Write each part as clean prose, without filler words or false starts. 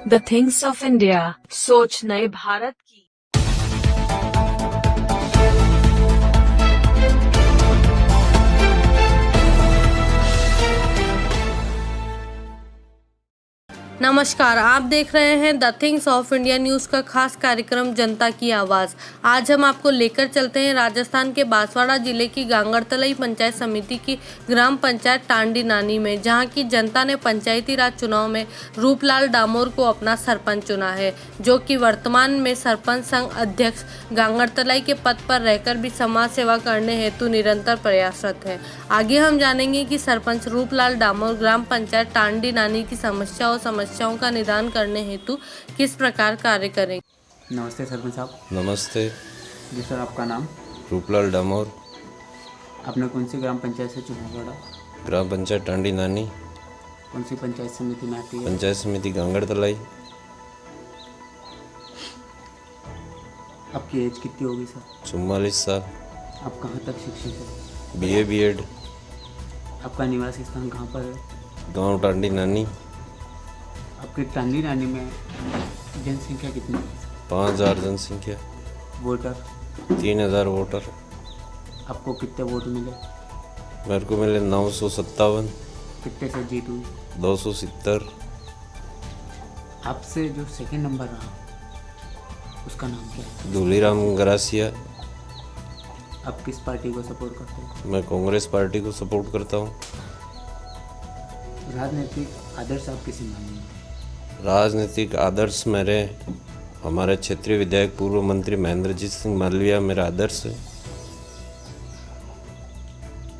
The things of India, सोच नए भारत की। नमस्कार, आप देख रहे हैं the things of India news का खास कार्यक्रम जनता की आवाज़। आज हम आपको लेकर चलते हैं राजस्थान के बांसवाड़ा जिले की गांगड़तलाई पंचायत समिति की ग्राम पंचायत टांडी नानी में, जहां की जनता ने पंचायती राज चुनाव में रूपलाल डामोर को अपना सरपंच चुना है, जो कि वर्तमान में सरपंच संघ अध्यक्ष गांगड़तलाई के पद पर रहकर भी समाज सेवा करने हेतु निरंतर प्रयासरत है। आगे हम जानेंगे कि सरपंच रूपलाल डामोर ग्राम पंचायत टांडी नानी की समस्याओं का निदान करने हेतु किस प्रकार कार्य करेंगे। नमस्ते सरपंच साहब। नमस्ते। जी सर, आपका नाम? रूपलाल डामोर। आपने कौन सी ग्राम पंचायत से चुनाव लड़ा? ग्राम पंचायत टांडी नानी। कौन सी पंचायत समिति में आती है? पंचायत समिति गांगड़तलाई। आपकी एज कितनी होगी सर? 44 साल। आप कहाँ तक शिक्षित हैं? BA B.Ed। आपका निवास स्थान कहाँ पर है? गांव टांडी नानी। आपकी टांडी नानी में जनसंख्या कितनी है? 5000 जनसंख्या। वोटर? 3000 वोटर। आपको कितने वोट मिले? मेरे को मिले 957। कितने से जीत हुई? 270। आपसे जो सेकंड नंबर रहा उसका नाम क्या है? धूलीराम गरासिया। आप किस पार्टी को सपोर्ट करते हैं? मैं कांग्रेस पार्टी को सपोर्ट करता हूँ। राजनीतिक आदर्श आप किसे मानेंगे? राजनीतिक आदर्श हमारे क्षेत्रीय विधायक पूर्व मंत्री महेंद्रजीत सिंह मालविया मेरा आदर्श है।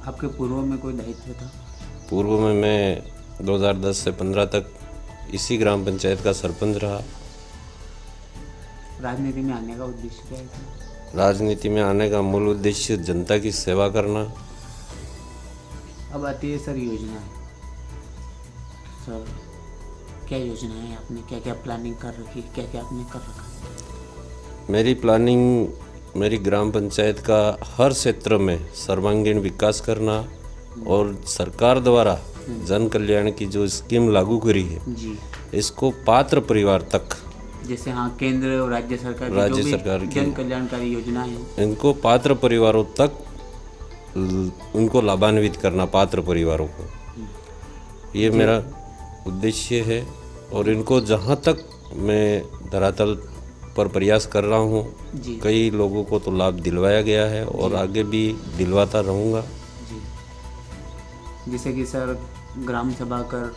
आपके पूर्व में कोई दायित्व था? पूर्व में मैं 2010 से 15 तक इसी ग्राम पंचायत का सरपंच रहा। राजनीति में आने का उद्देश्य क्या है? राजनीति में आने का मूल उद्देश्य जनता की सेवा करना। अब आती है सर योजना है। सर क्या योजना है? आपने क्या क्या प्लानिंग कर रखी है? क्या क्या आपने कर रखा है? मेरी प्लानिंग मेरी ग्राम पंचायत का हर क्षेत्र में सर्वांगीण विकास करना और सरकार द्वारा जन कल्याण की जो स्कीम लागू करी है जी, इसको पात्र परिवार तक, जैसे हाँ केंद्र और राज्य सरकार की जन कल्याणकारी योजना है, इनको पात्र परिवारों तक उनको लाभान्वित करना, पात्र परिवारों को, ये मेरा उद्देश्य है। और इनको जहाँ तक मैं धरातल पर प्रयास कर रहा हूँ, कई लोगों को तो लाभ दिलवाया गया है और आगे भी दिलवाता रहूँगा। जी, जैसे कि सर ग्राम सभा कर,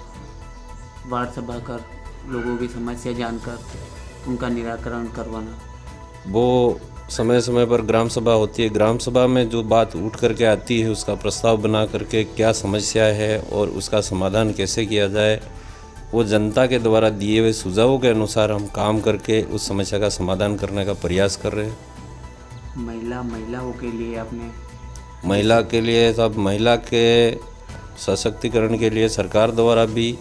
वार्ड सभा कर, लोगों की समस्या जानकर उनका निराकरण करवाना। वो समय समय पर ग्राम सभा होती है। ग्राम सभा में जो बात उठ करके आती है उसका प्रस्ताव बना करके क्या समस्या है और उसका समाधान कैसे किया जाए, वो जनता के द्वारा दिए हुए सुझावों के अनुसार हम काम करके उस समस्या का समाधान करने का प्रयास कर रहे हैं। महिलाओं के लिए आपने महिला के लिए सब महिला के सशक्तिकरण के लिए सरकार द्वारा भी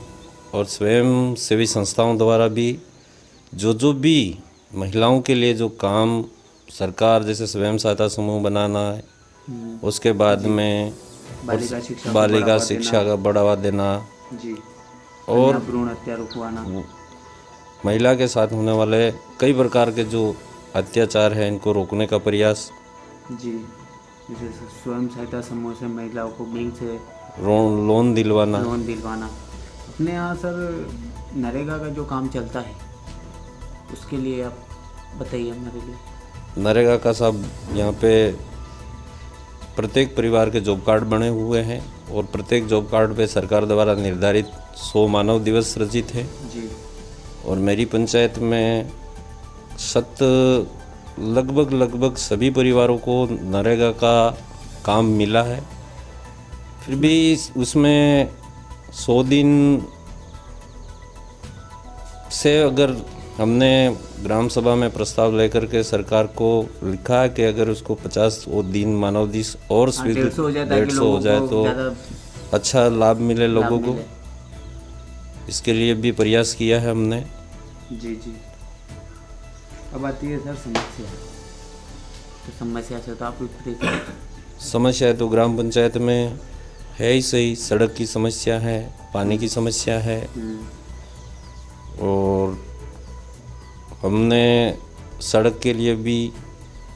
और स्वयं सेवी संस्थाओं द्वारा भी जो भी महिलाओं के लिए जो काम सरकार, जैसे स्वयं सहायता समूह बनाना है, उसके बाद में बालिका शिक्षा का बढ़ावा देना जी, और भ्रूण हत्या रुकवाना, महिला के साथ होने वाले कई प्रकार के जो अत्याचार हैं इनको रोकने का प्रयास जी, जैसे स्वयं सहायता समूह से महिलाओं को बैंक से लोन दिलवाना। अपने यहाँ सर नरेगा का जो काम चलता है उसके लिए आप बताइए हमारे लिए। नरेगा का सब यहाँ पे प्रत्येक परिवार के जॉब कार्ड बने हुए हैं और प्रत्येक जॉब कार्ड पे सरकार द्वारा निर्धारित 100 मानव दिवस रचित है जी। और मेरी पंचायत में लगभग सभी परिवारों को नरेगा का काम मिला है। फिर भी उसमें 100 दिन से अगर हमने ग्राम सभा में प्रस्ताव लेकर के सरकार को लिखा कि अगर उसको 50 दिन मानव दिवस और 150 हो जाए तो अच्छा लाभ मिले लोगों को, इसके लिए भी प्रयास किया है हमने। जी। अब आती है सर समस्या। तो समस्या से तो आप समस्या तो ग्राम पंचायत में है ही सही। सड़क की समस्या है, पानी की समस्या है और हमने सड़क के लिए भी,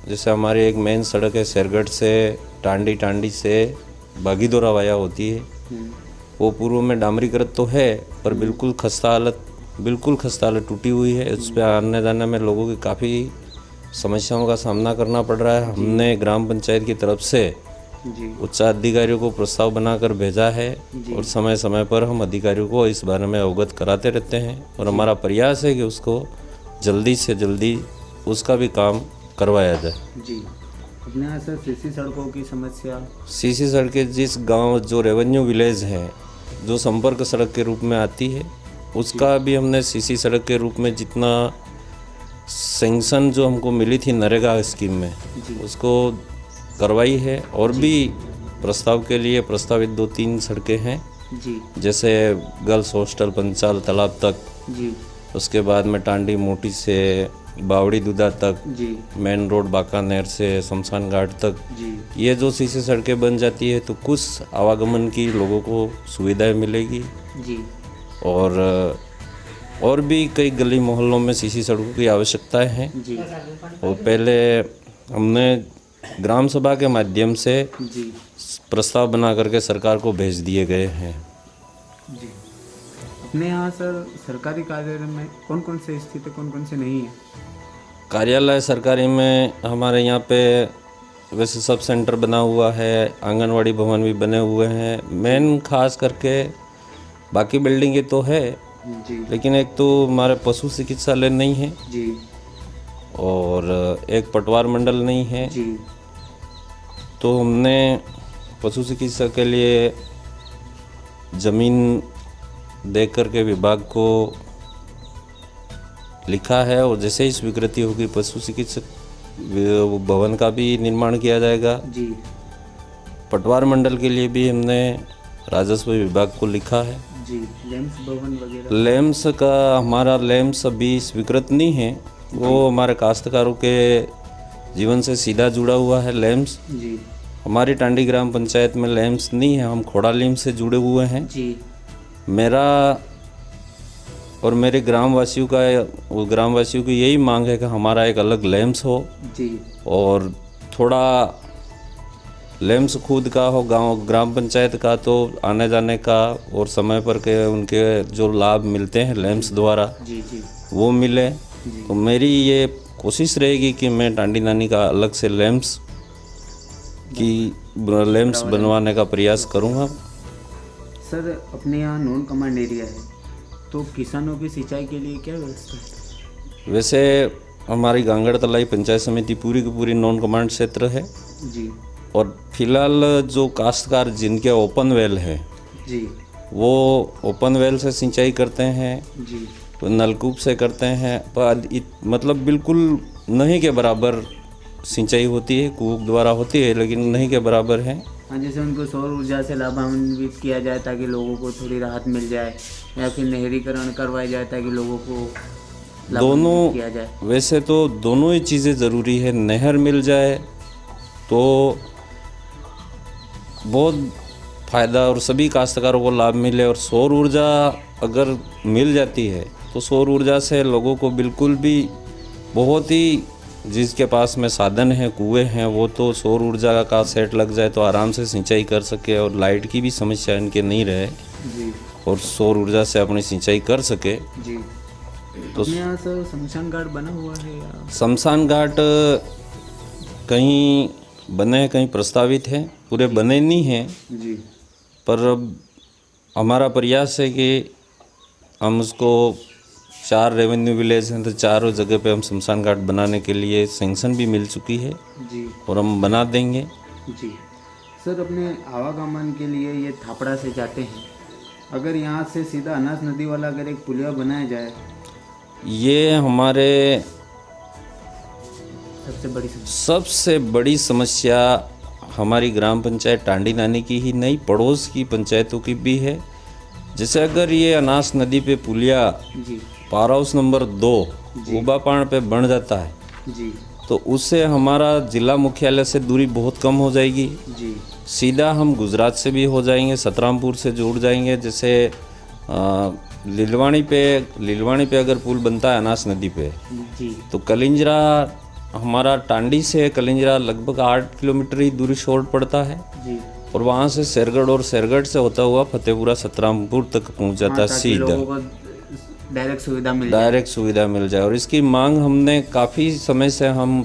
जैसे हमारी एक मेन सड़क है शेरगढ़ से टांडी, टांडी से बागीदोरा वाया होती है, वो पूर्व में डामरीकृत तो है पर बिल्कुल खस्ता हालत टूटी हुई है। उस पर आने जाने में लोगों की काफ़ी समस्याओं का सामना करना पड़ रहा है। हमने ग्राम पंचायत की तरफ से उच्च अधिकारियों को प्रस्ताव बनाकर भेजा है और समय समय पर हम अधिकारियों को इस बारे में अवगत कराते रहते हैं और हमारा प्रयास है कि उसको जल्दी से जल्दी उसका भी काम करवाया जाए। जी, अपने यहाँ सर सीसी सड़कों की समस्या, सीसी सड़कें जिस गांव जो रेवेन्यू विलेज है जो संपर्क सड़क के रूप में आती है, उसका भी हमने सीसी सड़क के रूप में जितना सैंक्शन जो हमको मिली थी नरेगा स्कीम में उसको करवाई है। और भी प्रस्ताव के लिए प्रस्तावित 2-3 सड़कें हैं जी, जैसे गर्ल्स हॉस्टल पंचाल तालाब तक जी, उसके बाद में टांडी मोटी से बावड़ी दूधा तक, जी, मेन रोड बाकानेर से शमशान घाट तक, जी, ये जो सीसी सड़कें बन जाती है तो कुछ आवागमन की लोगों को सुविधाएं मिलेगी। जी, और भी कई गली मोहल्लों में सीसी सड़कों की आवश्यकताएं हैं। जी, और पहले हमने ग्राम सभा के माध्यम से जी, प्रस्ताव बना करके सरकार को भेज दिए गए हैं। जी। अपने यहाँ सर सरकारी कार्यालय में कौन कौन से स्थित है, कौन कौन से नहीं है? कार्यालय सरकारी में हमारे यहाँ पे वैसे सब सेंटर बना हुआ है, आंगनवाड़ी भवन भी बने हुए हैं। मेन खास करके बाकी बिल्डिंगें तो है जी, लेकिन एक तो हमारे पशु चिकित्सालय नहीं है जी, और एक पटवार मंडल नहीं है। जी, तो हमने पशु चिकित्सा के लिए ज़मीन देख करके विभाग को लिखा है और जैसे ही स्वीकृति होगी पशु चिकित्सक भवन का भी निर्माण किया जाएगा। जी, पटवार मंडल के लिए भी हमने राजस्व विभाग को लिखा है। जी, लेम्स भवन वगैरह, लेम्स का हमारा लेम्स अभी स्वीकृत नहीं है, वो हमारे काश्तकारों के जीवन से सीधा जुड़ा हुआ है लेम्स। जी, हमारी टांडी ग्राम पंचायत में लेम्स नहीं है, हम खोड़ा लीम से जुड़े हुए हैं। जी, मेरा और मेरे ग्रामवासियों की यही मांग है कि हमारा एक अलग लेम्स हो जी, और थोड़ा लेम्स खुद का हो, ग्राम पंचायत का तो आने जाने का और समय पर के उनके जो लाभ मिलते हैं लेम्स द्वारा जी, जी, वो मिले। तो मेरी ये कोशिश रहेगी कि मैं टांडी नानी का अलग से लेम्स बनवाने का प्रयास करूँगा। सर अपने यहाँ नॉन कमांड एरिया है तो किसानों की सिंचाई के लिए क्या व्यवस्था है? वैसे हमारी गांगड़ तलाई पंचायत समिति पूरी की पूरी नॉन कमांड क्षेत्र है जी, और फिलहाल जो काश्तकार जिनके ओपन वेल है जी, वो ओपन वेल से सिंचाई करते हैं, जी, तो नलकूप से करते हैं, पर मतलब बिल्कुल नहीं के बराबर सिंचाई होती है, कूप द्वारा होती है लेकिन नहीं के बराबर है। हाँ, जैसे उनको सौर ऊर्जा से लाभान्वित किया जाए ताकि लोगों को थोड़ी राहत मिल जाए, या फिर नहरीकरण करवाया जाए ताकि लोगों को लाभान्वित किया जाए। दोनों, वैसे तो दोनों ही चीज़ें ज़रूरी है। नहर मिल जाए तो बहुत फ़ायदा और सभी काश्तकारों को लाभ मिले, और सौर ऊर्जा अगर मिल जाती है तो सौर ऊर्जा से लोगों को बिल्कुल भी बहुत ही, जिसके पास में साधन है, कुएं हैं, वो तो सौर ऊर्जा का सेट लग जाए तो आराम से सिंचाई कर सके और लाइट की भी समस्या इनके नहीं रहे जी, और सौर ऊर्जा से अपनी सिंचाई कर सके। जी। तो अपने यहाँ सर शमशान घाट बना हुआ है या? शमशान घाट कहीं बने हैं, कहीं प्रस्तावित है, पूरे बने नहीं हैं, जी, पर अब हमारा प्रयास है कि हम उसको 4 रेवेन्यू विलेज हैं तो 4 जगह पे हम शमशान घाट बनाने के लिए सैंक्शन भी मिल चुकी है जी, और हम बना देंगे। जी। सर अपने आवागमन के लिए ये थापड़ा से जाते हैं, अगर यहाँ से सीधा अनास नदी वाला अगर एक पुलिया बनाया जाए, ये हमारे सबसे बड़ी समस्या हमारी ग्राम पंचायत टांडी नानी की ही नहीं, पड़ोस की पंचायतों की भी है। जैसे अगर ये अनास नदी पे पुलिया जी, पावर हाउस नंबर 2 उबापाण पे बन जाता है जी, तो उससे हमारा जिला मुख्यालय से दूरी बहुत कम हो जाएगी। जी, सीधा हम गुजरात से भी हो जाएंगे, सतरामपुर से जुड़ जाएंगे। जैसे लीलवाणी पे अगर पुल बनता है अनास नदी पे, जी तो कलिंजरा हमारा टांडी से कलिंजरा लगभग 8 किलोमीटर ही दूरी शॉर्ट पड़ता है, जी। और वहाँ से शेरगढ़ और शेरगढ़ से होता हुआ फतेहपुरा सतरामपुर तक पहुँच जाता है ताकि सीधा, लोगों को डायरेक्ट सुविधा मिल जाए। डायरेक्ट सुविधा मिल जाए। और इसकी मांग हमने काफ़ी समय से हम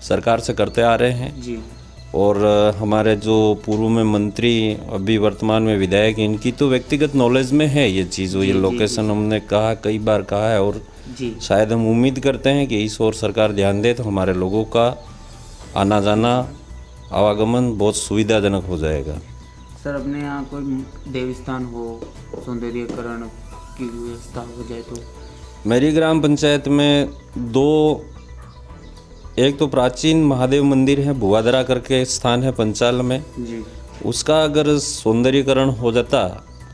सरकार से करते आ रहे हैं, जी और हमारे जो पूर्व में मंत्री अभी वर्तमान में विधायक, इनकी तो व्यक्तिगत नॉलेज में है ये चीज़, ये लोकेशन हमने कहा, कई बार कहा है, और जी शायद हम उम्मीद करते हैं कि इस ओर सरकार ध्यान दे तो हमारे लोगों का आना जाना, आवागमन बहुत सुविधाजनक हो जाएगा। सर, अपने यहाँ कोई देवस्थान हो, सौंदर्यीकरण की व्यवस्था हो जाए तो? मेरी ग्राम पंचायत में एक तो प्राचीन महादेव मंदिर है, भुआदरा करके स्थान है पंचाल में, जी उसका अगर सौंदर्यीकरण हो जाता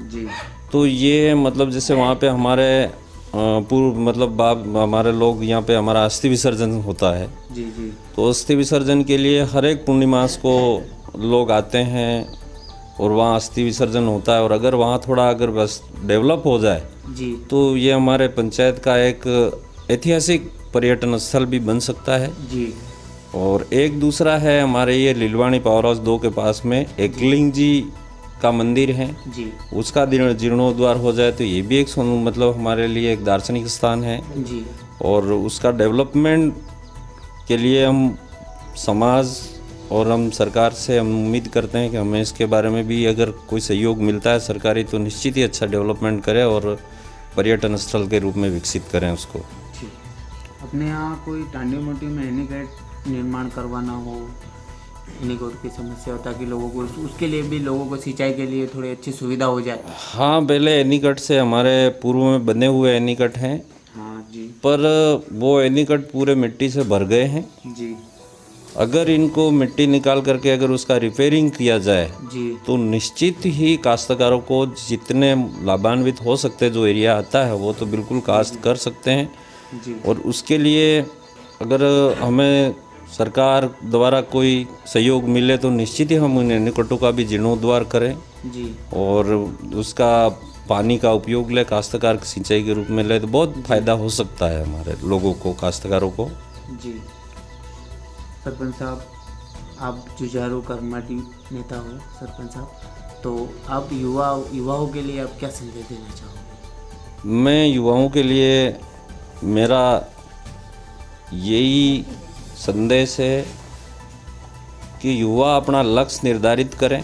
जी तो ये मतलब जैसे वहाँ पे हमारे पूर्व मतलब हमारे लोग यहाँ पे हमारा अस्थि विसर्जन होता है, जी जी तो अस्थि विसर्जन के लिए हर एक पूर्णिमास को लोग आते हैं और वहाँ अस्थि विसर्जन होता है। और अगर वहाँ थोड़ा अगर बस डेवलप हो जाए जी तो ये हमारे पंचायत का एक ऐतिहासिक पर्यटन स्थल भी बन सकता है। जी। और एक दूसरा है हमारे ये लीलवाणी पावर हाउस 2 के पास में एक लिंग जी का मंदिर है, जी उसका जीर्णोद्वार हो जाए तो ये भी एक मतलब हमारे लिए एक दार्शनिक स्थान है। जी और उसका डेवलपमेंट के लिए हम समाज और हम सरकार से हम उम्मीद करते हैं कि हमें इसके बारे में भी अगर कोई सहयोग मिलता है सरकारी, तो निश्चित ही अच्छा डेवलपमेंट करें और पर्यटन स्थल के रूप में विकसित करें उसको। ठीक। अपने यहाँ कोई टांडी मोटी में एनीकट निर्माण करवाना हो, एनीकट की समस्या हो, ताकि लोगों को उसके लिए भी लोगों को सिंचाई के लिए थोड़ी अच्छी सुविधा हो जाए? हाँ, पहले एनीकट से हमारे पूर्व में बने हुए एनीकट हैं, हाँ जी, पर वो एनीकट पूरे मिट्टी से भर गए हैं। जी अगर इनको मिट्टी निकाल करके अगर उसका रिपेयरिंग किया जाए जी तो निश्चित ही काश्तकारों को जितने लाभान्वित हो सकते हैं, जो एरिया आता है वो तो बिल्कुल काश्त कर सकते हैं। जी और उसके लिए अगर हमें सरकार द्वारा कोई सहयोग मिले तो निश्चित ही हम उन एनीकटों का भी जीर्णोद्वार करें जी और उसका पानी का उपयोग ले, काश्तकार सिंचाई के रूप में ले, तो बहुत फ़ायदा हो सकता है हमारे लोगों को, काश्तकारों को। जी। सरपंच साहब, आप जुझारू कर्मठी नेता हो सरपंच साहब, तो आप युवाओं के लिए आप क्या संदेश देना चाहोगे? मैं युवाओं के लिए मेरा यही संदेश है कि युवा अपना लक्ष्य निर्धारित करें,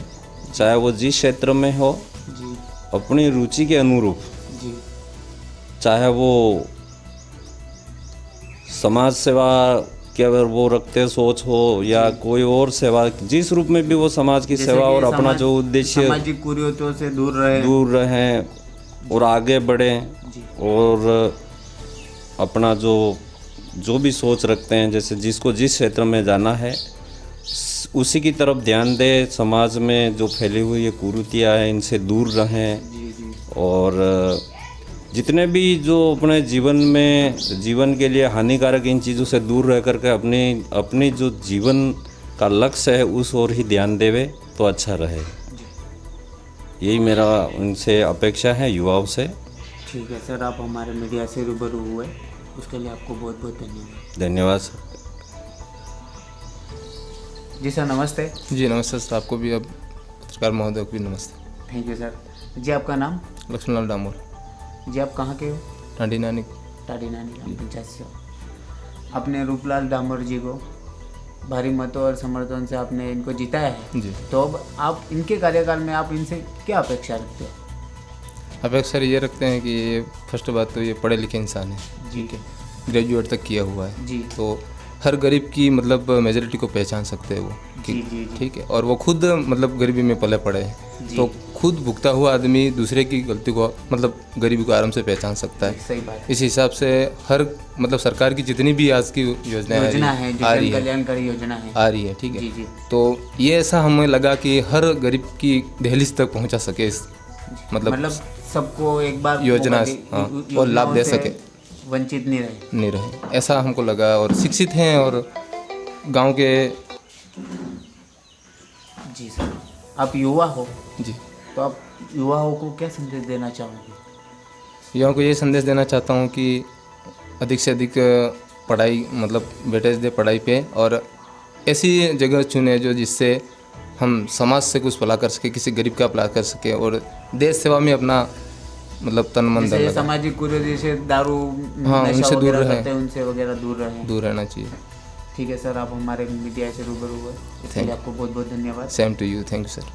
चाहे वो जिस क्षेत्र में हो, जी अपनी रुचि के अनुरूप, जी चाहे वो समाज सेवा के अगर वो रखते सोच हो या कोई और सेवा, जिस रूप में भी वो समाज की सेवा और अपना जो उद्देश्य, सामाजिक कुरीतियों से दूर रहें और आगे बढ़ें जी और अपना जो भी सोच रखते हैं, जैसे जिसको जिस क्षेत्र में जाना है उसी की तरफ ध्यान दें। समाज में जो फैली हुई ये कुरीतियाँ हैं इनसे दूर रहें जी जी और जितने भी जो अपने जीवन के लिए हानिकारक इन चीज़ों से दूर रह करके अपनी जो जीवन का लक्ष्य है उस ओर ही ध्यान देवे तो अच्छा रहे। यही मेरा उनसे अपेक्षा है, युवाओं से। ठीक है सर, आप हमारे मीडिया से रूबरू हुए उसके लिए आपको बहुत बहुत धन्यवाद। धन्यवाद सर। जी सर, नमस्ते। जी नमस्ते सर, आपको भी, अब पत्रकार महोदय को भी नमस्ते। Thank you sir. जी, आपका नाम? लक्ष्मणलाल डामोर, जी, आप कहाँ के हो? टांडी नानी। टाडी नानी ग्राम पंचायत से हो। आपने रूपलाल डामोर जी को भारी मतों और समर्थन से आपने इनको जिताया है, जी। तो अब आप इनके कार्यकाल में आप इनसे क्या अपेक्षा रखते हो? अपेक्षा ये रखते हैं कि ये फर्स्ट बात तो ये पढ़े लिखे इंसान है, जी ग्रेजुएट तक किया हुआ है, जी तो हर गरीब की मतलब मेजोरिटी को पहचान सकते हैं वो, जी जी ठीक है। और वो खुद मतलब गरीबी में पले पड़े हैं, जी। तो खुद भुगता हुआ आदमी दूसरे की गलती को मतलब गरीबी को आराम से पहचान सकता है। सही बात है। इस हिसाब से हर मतलब सरकार की जितनी भी आज की योजना है, आ रही है, कल्याणकारी योजना है, आ रही है, ठीक जी है। जी तो ये ऐसा हमें लगा कि हर गरीब की दहलीज तक पहुंचा सके, इस मतलब सबको एक बार योजना, मौका हाँ, योजनाओं और लाभ दे से सके, वंचित नहीं रहे। ऐसा हमको लगा। और शिक्षित हैं और गांव के। जी सर, आप युवा हो, जी तो आप युवाओं को क्या संदेश देना चाहोगे? युवाओं को ये संदेश देना चाहता हूँ कि अधिक से अधिक पढ़ाई मतलब वेटेज दे पढ़ाई पे, और ऐसी जगह चुने जो जिससे हम समाज से कुछ भला कर सके, किसी गरीब का भला कर सके और देश सेवा में अपना मतलब तन मन धन जैसे लगा। सामाजिक कुरीति जैसे दारू हाँ, नशा उनसे दूर वगैरह रहें। करते हैं, उनसे वगैरह दूर रहें। दूर रहना चाहिए। ठीक है सर, आप हमारे मीडिया से रूबरू हुए इसके लिए आपको बहुत बहुत धन्यवाद। Same to you, thank you sir.